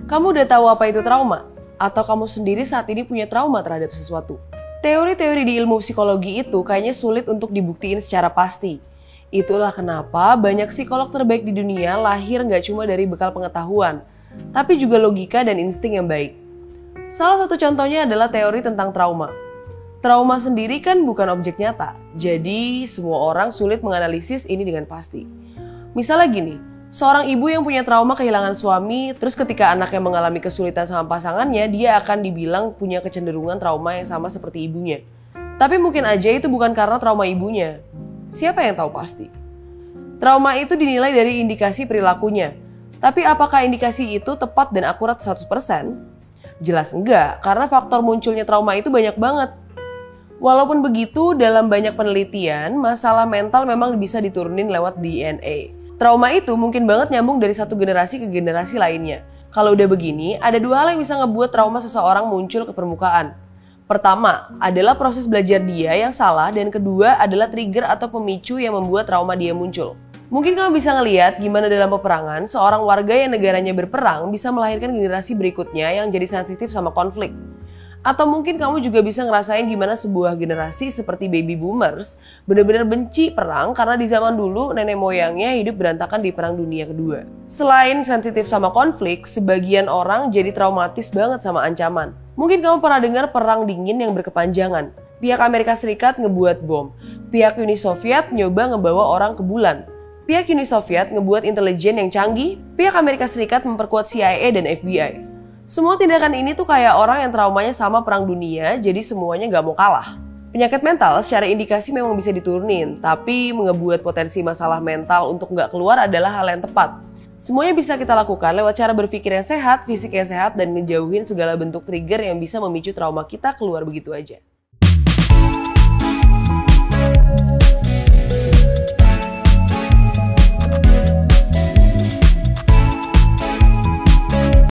Kamu udah tahu apa itu trauma? Atau kamu sendiri saat ini punya trauma terhadap sesuatu? Teori-teori di ilmu psikologi itu kayaknya sulit untuk dibuktiin secara pasti. Itulah kenapa banyak psikolog terbaik di dunia lahir nggak cuma dari bekal pengetahuan, tapi juga logika dan insting yang baik. Salah satu contohnya adalah teori tentang trauma. Trauma sendiri kan bukan objek nyata, jadi semua orang sulit menganalisis ini dengan pasti. Misalnya gini, seorang ibu yang punya trauma kehilangan suami, terus ketika anaknya mengalami kesulitan sama pasangannya, dia akan dibilang punya kecenderungan trauma yang sama seperti ibunya. Tapi mungkin aja itu bukan karena trauma ibunya. Siapa yang tahu pasti? Trauma itu dinilai dari indikasi perilakunya. Tapi apakah indikasi itu tepat dan akurat 100%? Jelas enggak, karena faktor munculnya trauma itu banyak banget. Walaupun begitu, dalam banyak penelitian, masalah mental memang bisa diturunin lewat DNA. Trauma itu mungkin banget nyambung dari satu generasi ke generasi lainnya. Kalau udah begini, ada dua hal yang bisa ngebuat trauma seseorang muncul ke permukaan. Pertama, adalah proses belajar dia yang salah, dan kedua adalah trigger atau pemicu yang membuat trauma dia muncul. Mungkin kamu bisa ngeliat gimana dalam peperangan, seorang warga yang negaranya berperang bisa melahirkan generasi berikutnya yang jadi sensitif sama konflik. Atau mungkin kamu juga bisa ngerasain gimana sebuah generasi seperti baby boomers benar-benar benci perang karena di zaman dulu nenek moyangnya hidup berantakan di Perang Dunia Kedua. Selain sensitif sama konflik, sebagian orang jadi traumatis banget sama ancaman. Mungkin kamu pernah dengar perang dingin yang berkepanjangan. Pihak Amerika Serikat ngebuat bom. Pihak Uni Soviet nyoba ngebawa orang ke bulan. Pihak Uni Soviet ngebuat intelijen yang canggih. Pihak Amerika Serikat memperkuat CIA dan FBI. Semua tindakan ini tuh kayak orang yang traumanya sama perang dunia, jadi semuanya gak mau kalah. Penyakit mental secara indikasi memang bisa diturunin, tapi ngebuat potensi masalah mental untuk gak keluar adalah hal yang tepat. Semuanya bisa kita lakukan lewat cara berpikir yang sehat, fisik yang sehat, dan ngejauhin segala bentuk trigger yang bisa memicu trauma kita keluar begitu aja.